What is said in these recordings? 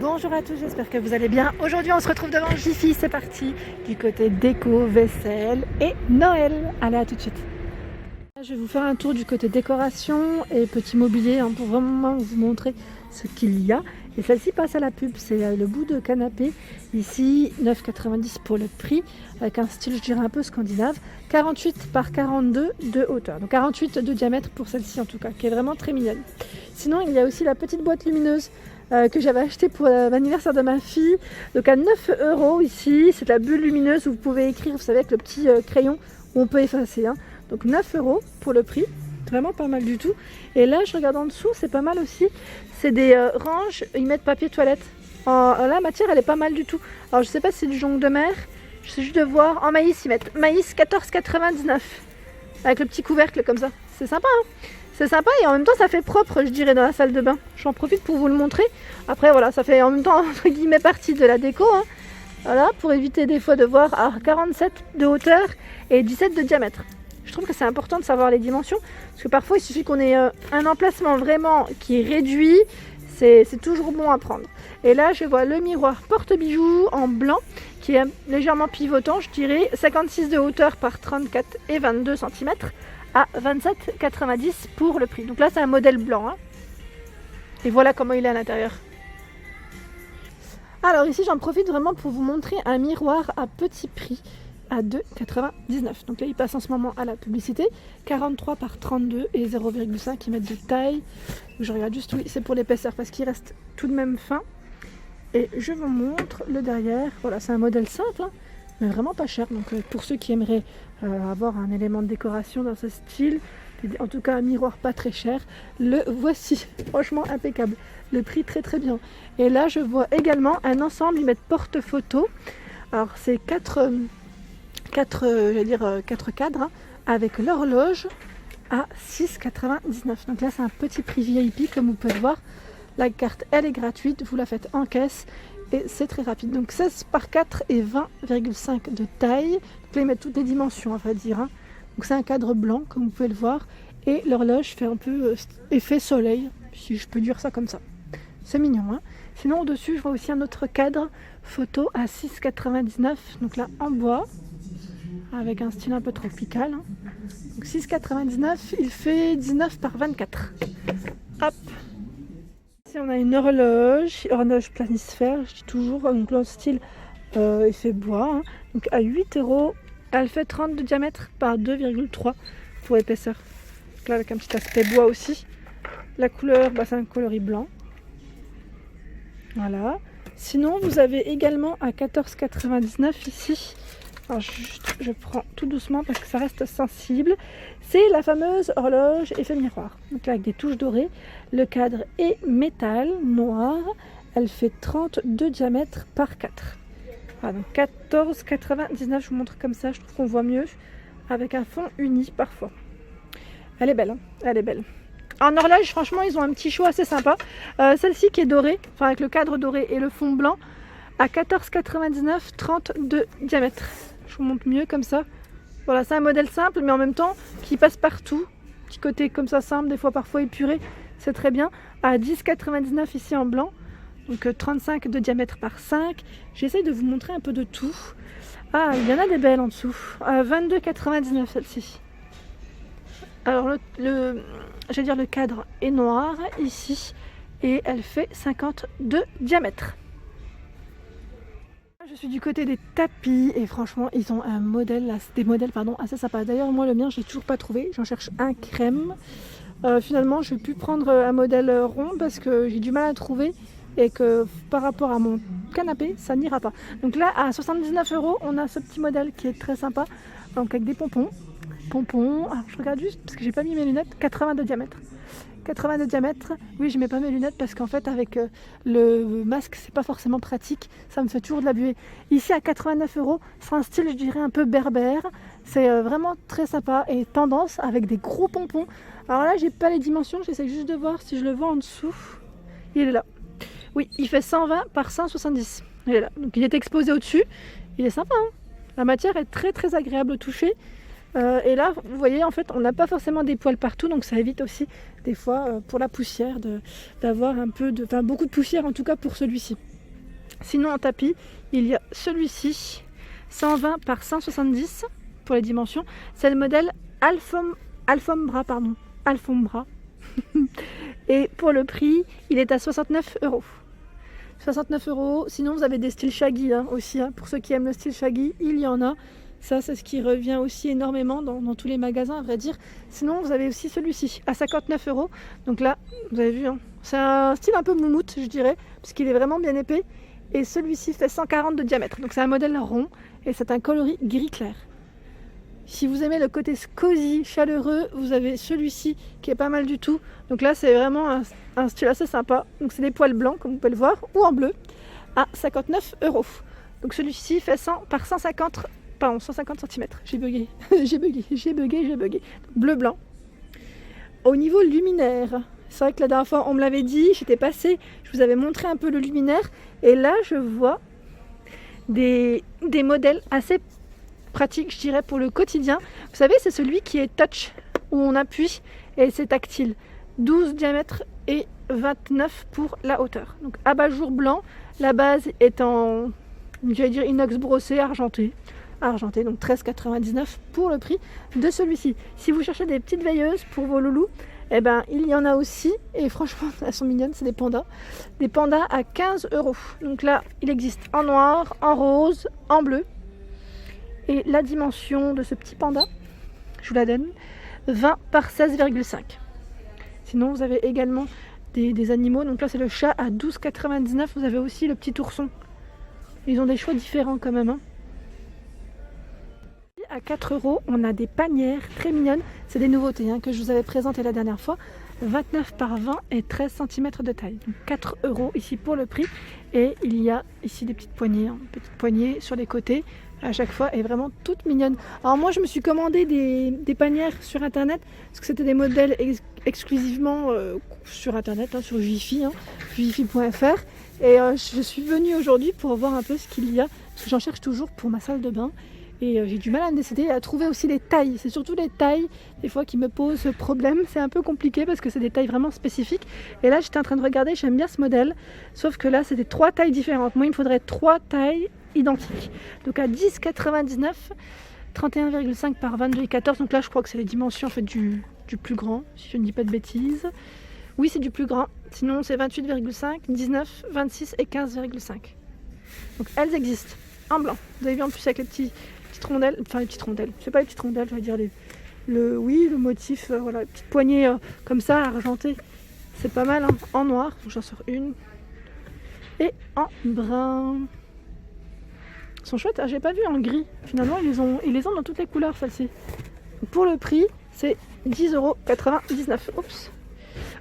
Bonjour à tous, j'espère que vous allez bien. Aujourd'hui on se retrouve devant Jiffy, c'est parti du côté déco, vaisselle et Noël. Allez, à tout de suite. Je vais vous faire un tour du côté décoration et petit mobilier pour vraiment vous montrer ce qu'il y a. Et celle-ci passe à la pub, c'est le bout de canapé. Ici 9,90 pour le prix, avec un style je dirais un peu scandinave. 48 par 42 de hauteur, donc 48 de diamètre pour celle-ci en tout cas, qui est vraiment très mignonne. Sinon il y a aussi la petite boîte lumineuse que j'avais acheté pour l'anniversaire de ma fille, donc à 9 € ici. C'est la bulle lumineuse où vous pouvez écrire, vous savez, avec le petit crayon où on peut effacer, donc 9 € pour le prix, vraiment pas mal du tout. Et là je regarde en dessous, c'est pas mal aussi, c'est des ranges, ils mettent papier toilette. La matière elle est pas mal du tout. Alors je sais pas si c'est du jonc de mer, je sais juste de voir. En maïs ils mettent maïs 14,99 avec le petit couvercle comme ça, c'est sympa c'est sympa et en même temps ça fait propre je dirais dans la salle de bain. J'en profite pour vous le montrer. Après voilà, ça fait en même temps entre guillemets partie de la déco, Voilà, pour éviter des fois de voir à 47 de hauteur et 17 de diamètre. Je trouve que c'est important de savoir les dimensions parce que parfois il suffit qu'on ait un emplacement vraiment qui est réduit, c'est toujours bon à prendre. Et là je vois le miroir porte-bijoux en blanc qui est légèrement pivotant, je dirais 56 de hauteur par 34 et 22 cm à 27,90 pour le prix. Donc là c'est un modèle blanc, Et voilà comment il est à l'intérieur. Alors ici j'en profite vraiment pour vous montrer un miroir à petit prix à 2,99. Donc là il passe en ce moment à la publicité. 43 par 32 et 0,5 mm de taille. Je regarde juste, oui c'est pour l'épaisseur parce qu'il reste tout de même fin. Et je vous montre le derrière. Voilà, c'est un modèle simple, mais vraiment pas cher. Donc pour ceux qui aimeraient avoir un élément de décoration dans ce style, en tout cas un miroir pas très cher, le voici. Franchement impeccable. Le prix très très bien. Et là je vois également un ensemble, ils mettent porte-photo. Alors c'est 4 cadres avec l'horloge à 6,99. Donc là c'est un petit prix VIP comme vous pouvez le voir. La carte elle est gratuite, vous la faites en caisse et c'est très rapide. Donc 16 par 4 et 20,5 de taille. Donc là ils mettent toutes les dimensions à vrai dire. Donc c'est un cadre blanc comme vous pouvez le voir. Et l'horloge fait un peu effet soleil, si je peux dire ça comme ça. C'est mignon. Sinon au-dessus je vois aussi un autre cadre photo à 6,99. Donc là en bois, avec un style un peu tropical. Donc 6,99, il fait 19 par 24. Hop. Ici on a une horloge planisphère, je dis toujours, donc le style effet bois, donc à 8 €, elle fait 30 de diamètre par 2,3 pour épaisseur. Donc là avec un petit aspect bois aussi. La couleur, c'est un coloris blanc. Voilà. Sinon vous avez également à 14,99 ici. Alors je prends tout doucement parce que ça reste sensible. C'est la fameuse horloge effet miroir. Donc là avec des touches dorées. Le cadre est métal noir. Elle fait 30 de diamètre par 4. Voilà, donc 14,99. Je vous montre comme ça. Je trouve qu'on voit mieux avec un fond uni parfois. Elle est belle, Elle est belle. En horloge, franchement, ils ont un petit choix assez sympa. Celle-ci qui est dorée, avec le cadre doré et le fond blanc, à 14,99, 30 de diamètre. Je vous montre mieux comme ça. Voilà, c'est un modèle simple, mais en même temps qui passe partout. Petit côté comme ça simple, des fois parfois épuré, c'est très bien. À 10,99 ici en blanc, donc 35 de diamètre par 5. J'essaye de vous montrer un peu de tout. Ah, il y en a des belles en dessous. 22,99 celle-ci. Alors le cadre est noir ici et elle fait 50 de diamètre. Je suis du côté des tapis et franchement ils ont des modèles assez sympas. D'ailleurs moi le mien je l'ai toujours pas trouvé, j'en cherche un crème. Finalement je vais plus prendre un modèle rond parce que j'ai du mal à trouver et que par rapport à mon canapé ça n'ira pas. Donc là à 79 € on a ce petit modèle qui est très sympa, donc avec des pompons. Alors je regarde juste parce que j'ai pas mis mes lunettes. 80 de diamètre. 80 de diamètre. Oui, je mets pas mes lunettes parce qu'en fait avec le masque c'est pas forcément pratique. Ça me fait toujours de la buée. Ici à 89 €, c'est un style je dirais un peu berbère. C'est vraiment très sympa et tendance avec des gros pompons. Alors là j'ai pas les dimensions, j'essaie juste de voir si je le vois en dessous. Il est là. Oui, il fait 120 par 170. Il est là. Donc il est exposé au-dessus. Il est sympa. La matière est très très agréable au toucher. Et là, vous voyez, en fait, on n'a pas forcément des poils partout, donc ça évite aussi des fois pour la poussière d'avoir un peu de, enfin beaucoup de poussière en tout cas pour celui-ci. Sinon en tapis, il y a celui-ci, 120 par 170 pour les dimensions. C'est le modèle Alfombra, pardon, Alfombra. Et pour le prix, il est à 69 €. 69 €. Sinon, vous avez des styles shaggy aussi. Pour ceux qui aiment le style shaggy, il y en a. Ça, c'est ce qui revient aussi énormément dans tous les magasins, à vrai dire. Sinon, vous avez aussi celui-ci, à 59 €. Donc là, vous avez vu, c'est un style un peu moumoute, je dirais, parce qu'il est vraiment bien épais. Et celui-ci fait 140 de diamètre. Donc c'est un modèle rond et c'est un coloris gris clair. Si vous aimez le côté cosy, chaleureux, vous avez celui-ci qui est pas mal du tout. Donc là, c'est vraiment un style assez sympa. Donc c'est des poils blancs, comme vous pouvez le voir, ou en bleu, à 59 €. Donc celui-ci fait 100 par 150 cm. J'ai bugué. j'ai bugué. Bleu-blanc. Au niveau luminaire, c'est vrai que la dernière fois, on me l'avait dit, j'étais passée, je vous avais montré un peu le luminaire. Et là, je vois des modèles assez pratique, je dirais, pour le quotidien. Vous savez, c'est celui qui est touch, où on appuie et c'est tactile. 12 diamètre et 29 pour la hauteur. Donc abat-jour blanc, la base est en, j'allais dire, inox brossé, argenté, donc 13,99 pour le prix de celui-ci. Si vous cherchez des petites veilleuses pour vos loulous, eh ben, il y en a aussi, et franchement, elles sont mignonnes, c'est des pandas. Des pandas à 15 €. Donc là, il existe en noir, en rose, en bleu. Et la dimension de ce petit panda, je vous la donne, 20 par 16,5. Sinon, vous avez également des animaux. Donc là, c'est le chat à 12,99. Vous avez aussi le petit ourson. Ils ont des choix différents quand même. À 4 €, on a des panières très mignonnes. C'est des nouveautés que je vous avais présentées la dernière fois. 29 par 20 et 13 cm de taille. Donc 4 € ici pour le prix. Et il y a ici des petites poignées sur les côtés. À chaque fois est vraiment toute mignonne. Alors moi je me suis commandé des panières sur internet parce que c'était des modèles exclusivement sur internet, sur Jiffy, jiffy.fr. Et je suis venue aujourd'hui pour voir un peu ce qu'il y a, parce que j'en cherche toujours pour ma salle de bain. Et j'ai du mal à me décider, à trouver aussi les tailles. C'est surtout les tailles, des fois, qui me posent problème. C'est un peu compliqué parce que c'est des tailles vraiment spécifiques. Et là, j'étais en train de regarder, j'aime bien ce modèle. Sauf que là, c'est des 3 tailles différentes. Moi, il me faudrait 3 tailles identiques. Donc à 10,99, 31,5 par 22,14. Donc là, je crois que c'est les dimensions en fait, du plus grand, si je ne dis pas de bêtises. Oui, c'est du plus grand. Sinon, c'est 28,5, 19, 26 et 15,5. Donc elles existent en blanc. Vous avez vu en plus avec les petites rondelles, enfin les petites rondelles, c'est pas les petites rondelles, je vais dire le motif, voilà, les petites poignées comme ça, argentées. C'est pas mal, en noir, j'en sors une. Et en brun. Ils sont chouettes, j'ai pas vu en gris. Finalement, ils les ont dans toutes les couleurs, celles-ci. Pour le prix, c'est 10,99 €. Oups.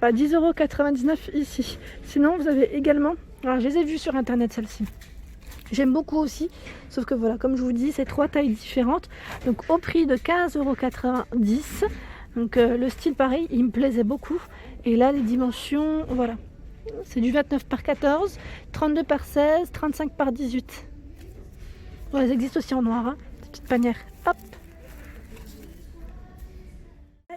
Voilà, 10,99 € ici. Sinon, vous avez également, alors je les ai vues sur internet, celles-ci. J'aime beaucoup aussi, sauf que voilà, comme je vous dis, c'est 3 tailles différentes. Donc au prix de 15,90 €. Donc le style pareil, il me plaisait beaucoup. Et là, les dimensions, voilà. C'est du 29 par 14, 32 par 16, 35 par 18. Bon, elles existent aussi en noir, ces petites panières. Hop.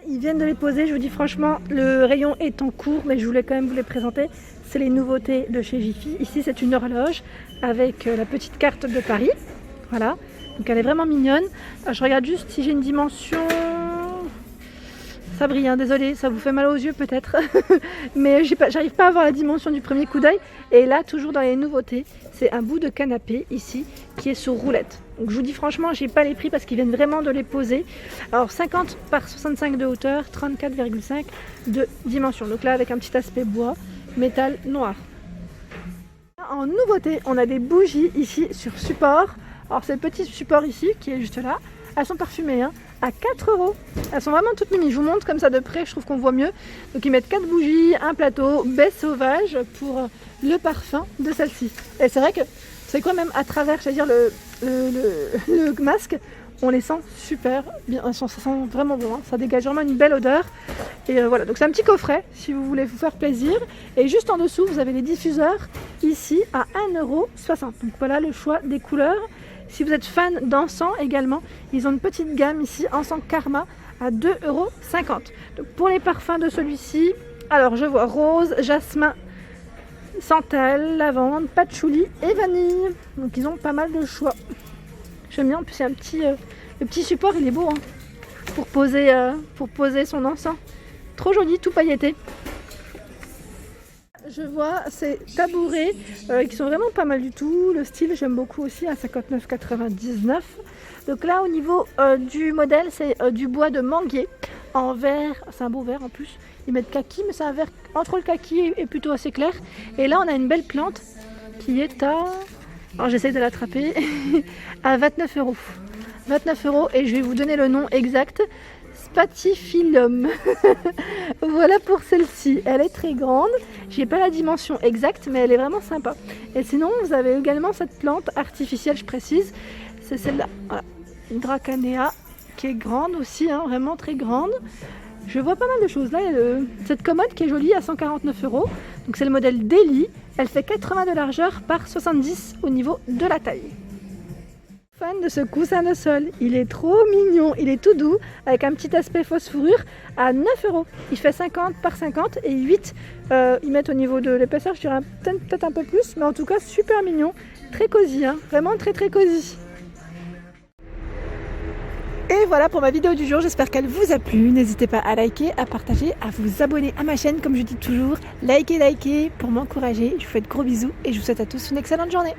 Ils viennent de les poser, je vous dis franchement, le rayon est en cours, mais je voulais quand même vous les présenter. C'est les nouveautés de chez Jiffy. Ici, c'est une horloge avec la petite carte de Paris. Voilà, donc elle est vraiment mignonne. Je regarde juste si j'ai une dimension. Ça brille, désolé, ça vous fait mal aux yeux peut-être. Mais j'arrive pas à voir la dimension du premier coup d'œil. Et là, toujours dans les nouveautés, c'est un bout de canapé ici qui est sur roulette. Donc je vous dis franchement, j'ai pas les prix parce qu'ils viennent vraiment de les poser. Alors 50 par 65 de hauteur, 34,5 de dimension. Donc là, avec un petit aspect bois, métal noir. En nouveauté, on a des bougies ici sur support. Alors c'est le petit support ici qui est juste là. Elles sont parfumées à 4 €. Elles sont vraiment toutes mini. Je vous montre comme ça de près, je trouve qu'on voit mieux. Donc ils mettent 4 bougies, un plateau, baie sauvage pour le parfum de celle-ci. Et c'est vrai que c'est quoi même à travers, c'est-à-dire le masque, on les sent super bien. Ça sent vraiment bon. Ça dégage vraiment une belle odeur. Et voilà, donc c'est un petit coffret si vous voulez vous faire plaisir. Et juste en dessous, vous avez les diffuseurs ici à 1,60 €. Donc voilà le choix des couleurs. Si vous êtes fan d'encens également, ils ont une petite gamme ici, encens Karma, à 2,50 €. Donc pour les parfums de celui-ci, alors je vois rose, jasmin, santal, lavande, patchouli et vanille. Donc ils ont pas mal de choix. J'aime bien, en plus il y a un petit, le petit support, il est beau hein, pour poser son encens. Trop joli, tout pailleté. Je vois ces tabourets qui sont vraiment pas mal du tout. Le style, j'aime beaucoup aussi à 59,99 €. Donc là, au niveau du modèle, c'est du bois de manguier en vert. C'est un beau vert en plus. Ils mettent kaki, mais c'est un vert entre le kaki et plutôt assez clair. Et là, on a une belle plante qui est à... Alors j'essaie de l'attraper. À 29 €. 29 € et je vais vous donner le nom exact. Spathiphyllum. Voilà pour celle-ci. Elle est très grande. J'ai pas la dimension exacte, mais elle est vraiment sympa. Et sinon, vous avez également cette plante artificielle, je précise. C'est celle-là. Voilà. Une Dracanea qui est grande aussi, hein, vraiment très grande. Je vois pas mal de choses. Là, il y a cette commode qui est jolie à 149 €. Donc c'est le modèle Daily. Elle fait 80 de largeur par 70 au niveau de la taille. Fan de ce coussin de sol, il est trop mignon, il est tout doux avec un petit aspect fausse fourrure à 9 €. Il fait 50 par 50 et 8 ils mettent au niveau de l'épaisseur, je dirais peut-être un peu plus, mais en tout cas super mignon, très cosy, hein, vraiment très très cosy. Et voilà pour ma vidéo du jour, j'espère qu'elle vous a plu. N'hésitez pas à liker, à partager, à vous abonner à ma chaîne comme je dis toujours. Likez pour m'encourager. Je vous fais de gros bisous et je vous souhaite à tous une excellente journée.